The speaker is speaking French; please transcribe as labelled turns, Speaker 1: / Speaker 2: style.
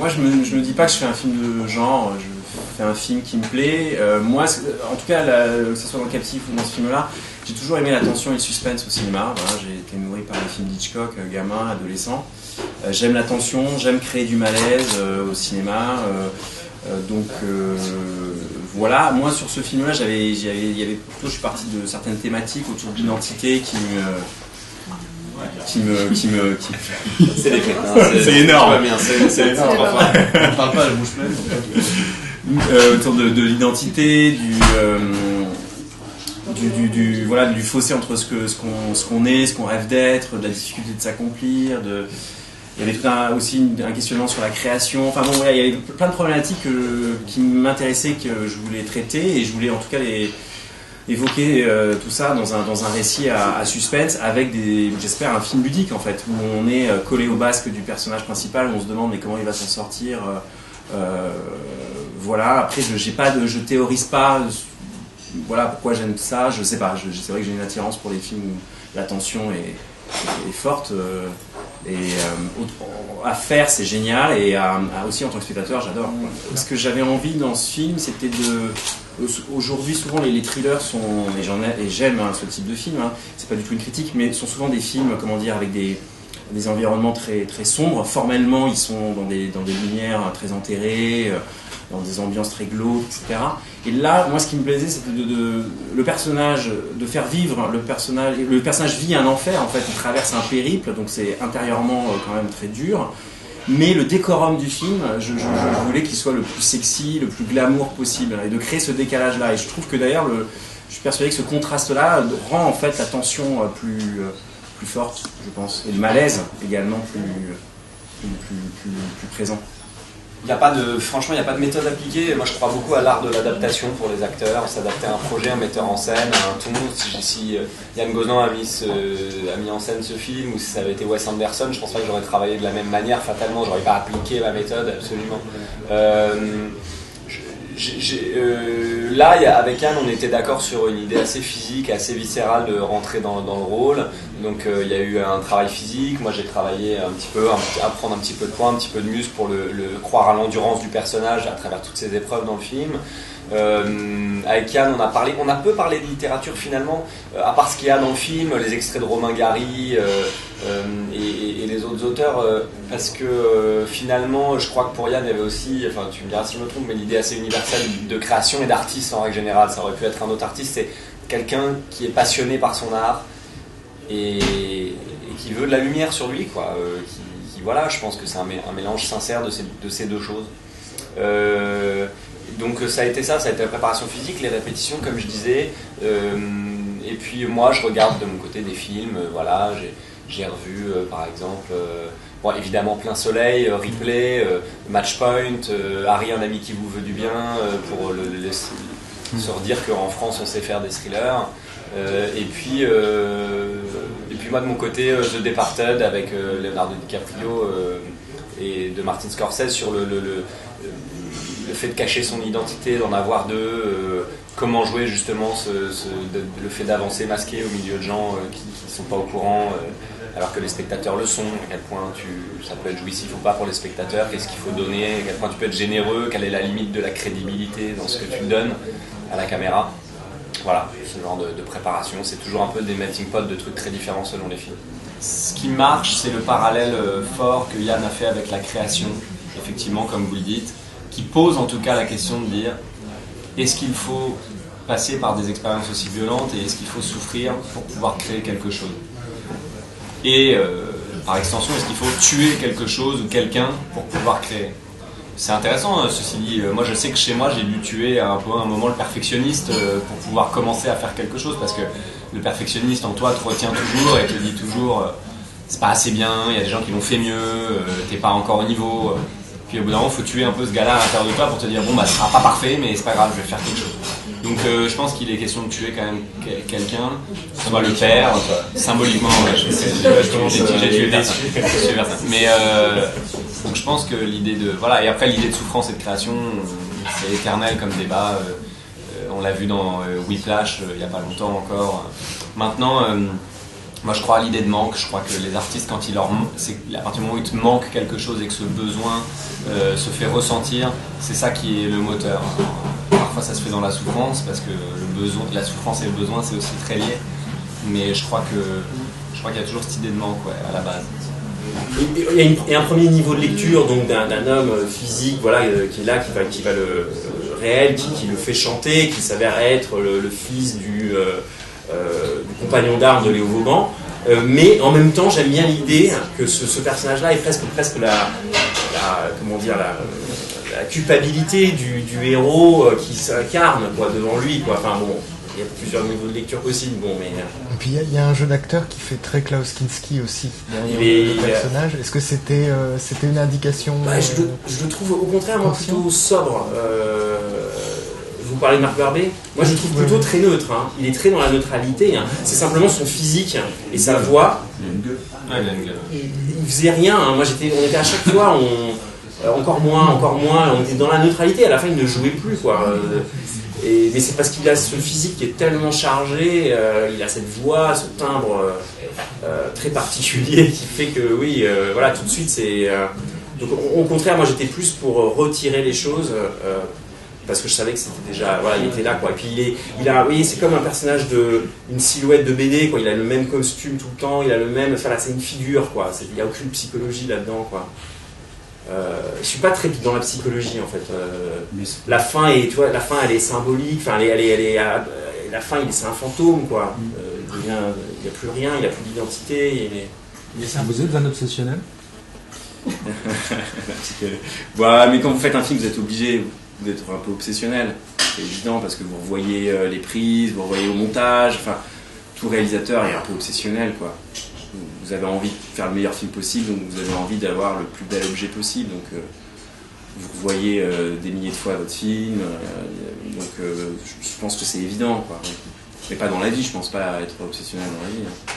Speaker 1: Moi, je me dis pas que je fais un film de genre, je fais un film qui me plaît. Moi, en tout cas, que ce soit dans Captif ou dans ce film-là, j'ai toujours aimé la tension et le suspense au cinéma. Voilà, j'ai été nourri par les films d'Hitchcock, gamin, adolescent. J'aime la tension, j'aime créer du malaise au cinéma. Donc voilà, moi sur ce film-là, je suis parti de certaines thématiques autour de l'identité qui me
Speaker 2: c'est des faits.
Speaker 1: C'est énorme.
Speaker 2: C'est énorme.
Speaker 3: On parle pas à la bouche pleine.
Speaker 1: Autour de l'identité, du fossé entre ce qu'on est, ce qu'on rêve d'être, de la difficulté de s'accomplir, il y avait aussi un questionnement sur la création. Enfin bon, il y avait plein de problématiques qui m'intéressaient, que je voulais traiter, et je voulais en tout cas évoquer tout ça dans un récit à suspense, avec j'espère un film ludique en fait, où on est collé au basque du personnage principal, où on se demande mais comment il va s'en sortir. Voilà. Après, je théorise pas. Voilà pourquoi j'aime ça. Je sais pas. C'est vrai que j'ai une attirance pour les films où la tension est forte. À faire, c'est génial, et aussi en tant que spectateur, j'adore. Ce que j'avais envie dans ce film, c'était aujourd'hui, souvent les thrillers sont, et j'aime ce type de film, c'est pas du tout une critique, mais sont souvent des films, comment dire, avec des environnements très, très sombres. Formellement, ils sont dans des lumières très enterrées, dans des ambiances très glauques, etc. Et là, moi, ce qui me plaisait, c'était le personnage, de faire vivre le personnage. Le personnage vit un enfer, en fait, il traverse un périple, donc c'est intérieurement quand même très dur. Mais le décorum du film, je voulais qu'il soit le plus sexy, le plus glamour possible, et de créer ce décalage-là. Et je trouve que d'ailleurs, je suis persuadé que ce contraste-là rend en fait la tension plus forte, je pense, et le malaise également plus présent.
Speaker 2: Franchement, il n'y a pas de méthode appliquée. Moi, je crois beaucoup à l'art de l'adaptation pour les acteurs, s'adapter à un projet, un metteur en scène, à un ton. Si Yann Gozlan a mis en scène ce film, ou si ça avait été Wes Anderson, je pense pas que j'aurais travaillé de la même manière. Fatalement, j'aurais pas appliqué ma méthode, absolument. Là, avec Yann, on était d'accord sur une idée assez physique, assez viscérale de rentrer dans le rôle. Donc il y a eu un travail physique. Moi, j'ai travaillé un petit peu, à prendre un petit peu de poids, un petit peu de muscle pour croire à l'endurance du personnage à travers toutes ces épreuves dans le film. Avec Yann, on a peu parlé de littérature finalement, à part ce qu'il y a dans le film, les extraits de Romain Gary et les autres auteurs, parce que finalement, je crois que pour Yann, il y avait aussi, enfin tu me diras si je me trompe, mais l'idée assez universelle de création et d'artiste en règle générale. Ça aurait pu être un autre artiste, c'est quelqu'un qui est passionné par son art et qui veut de la lumière sur lui, quoi. Voilà, je pense que c'est un mélange sincère de ces deux choses. Donc ça a été la préparation physique, les répétitions comme je disais, et puis moi je regarde de mon côté des films, voilà, j'ai revu par exemple, évidemment Plein Soleil, Ripley, Matchpoint, Harry, un ami qui vous veut du bien, pour se redire qu'en France on sait faire des thrillers, et puis moi de mon côté The Departed avec Leonardo DiCaprio et de Martin Scorsese sur le fait de cacher son identité, d'en avoir deux, comment jouer justement le fait d'avancer masqué au milieu de gens qui ne sont pas au courant, alors que les spectateurs le sont, à quel point ça peut être jouissif ou pas pour les spectateurs, qu'est-ce qu'il faut donner, à quel point tu peux être généreux, quelle est la limite de la crédibilité dans ce que tu donnes à la caméra. Voilà, ce genre de préparation, c'est toujours un peu des melting pots de trucs très différents selon les films. Ce qui marche, c'est le parallèle fort que Yann a fait avec la création, effectivement, comme vous le dites, qui pose en tout cas la question de dire est-ce qu'il faut passer par des expériences aussi violentes et est-ce qu'il faut souffrir pour pouvoir créer quelque chose, et par extension est-ce qu'il faut tuer quelque chose ou quelqu'un pour pouvoir créer. C'est intéressant, ceci dit. Moi je sais que chez moi j'ai dû tuer un moment le perfectionniste pour pouvoir commencer à faire quelque chose, parce que le perfectionniste en toi te retient toujours et te dit toujours c'est pas assez bien, il y a des gens qui l'ont fait mieux, t'es pas encore au niveau. Puis au bout d'un moment, il faut tuer un peu ce gars-là à l'intérieur de toi pour te dire bon, ce sera pas parfait, mais c'est pas grave, je vais faire quelque chose. Donc je pense qu'il est question de tuer quand même quelqu'un, soit le père, symboliquement, j'ai tué personne. Mais donc je pense que l'idée de. Voilà, et après l'idée de souffrance et de création, c'est éternel comme débat. On l'a vu dans Whiplash il n'y a pas longtemps encore. Maintenant, Moi, je crois à l'idée de manque. Je crois que les artistes, quand c'est à partir du moment où il te manque quelque chose et que ce besoin se fait ressentir, c'est ça qui est le moteur. Parfois, ça se fait dans la souffrance, parce que la souffrance et le besoin, c'est aussi très lié. Mais je crois qu'il y a toujours cette idée de manque, ouais, à la base.
Speaker 1: Il y a un premier niveau de lecture donc d'un homme physique, voilà, qui est là, qui va le réel, qui le fait chanter, qui s'avère être le fils du compagnon d'armes de Léo Vauban. Mais en même temps, j'aime bien l'idée que ce personnage-là est presque la culpabilité du héros qui s'incarne devant lui, quoi. Enfin bon, il y a plusieurs niveaux de lecture possibles. Bon, mais
Speaker 4: et puis il y a un jeu d'acteur qui fait très Klaus Kinski aussi derrière le personnage. Est-ce que c'était une indication?
Speaker 1: Je le trouve au contraire plutôt sobre. Vous parlez de Marc Barbet, moi je le trouve plutôt très neutre, hein. Il est très dans la neutralité, hein. C'est simplement son physique et sa voix. Il faisait rien, hein. Moi on était à chaque fois, encore moins, on était dans la neutralité, à la fin il ne jouait plus, quoi. Mais c'est parce qu'il a ce physique qui est tellement chargé, il a cette voix, ce timbre très particulier qui fait que oui, voilà, tout de suite c'est... Donc au contraire, moi j'étais plus pour retirer les choses, parce que je savais que c'était déjà, voilà, il était là, quoi. Et puis oui, c'est comme un personnage une silhouette de BD, quoi. Il a le même costume tout le temps, il a le même, enfin là c'est une figure, quoi. Il n'y a aucune psychologie là-dedans, quoi. Je suis pas très dans la psychologie, en fait. La fin elle est symbolique, enfin la fin c'est un fantôme, quoi. Il n'y a plus rien, il n'a plus d'identité.
Speaker 5: Vous êtes un obsessionnel?
Speaker 1: Voilà, mais quand vous faites un film, vous êtes obligé d'être un peu obsessionnel, c'est évident, parce que vous revoyez les prises, vous revoyez au montage, enfin, tout réalisateur est un peu obsessionnel, quoi. Vous avez envie de faire le meilleur film possible, donc vous avez envie d'avoir le plus bel objet possible, donc vous revoyez des milliers de fois votre film, donc je pense que c'est évident, quoi. Mais pas dans la vie, je pense pas être obsessionnel dans la vie, hein.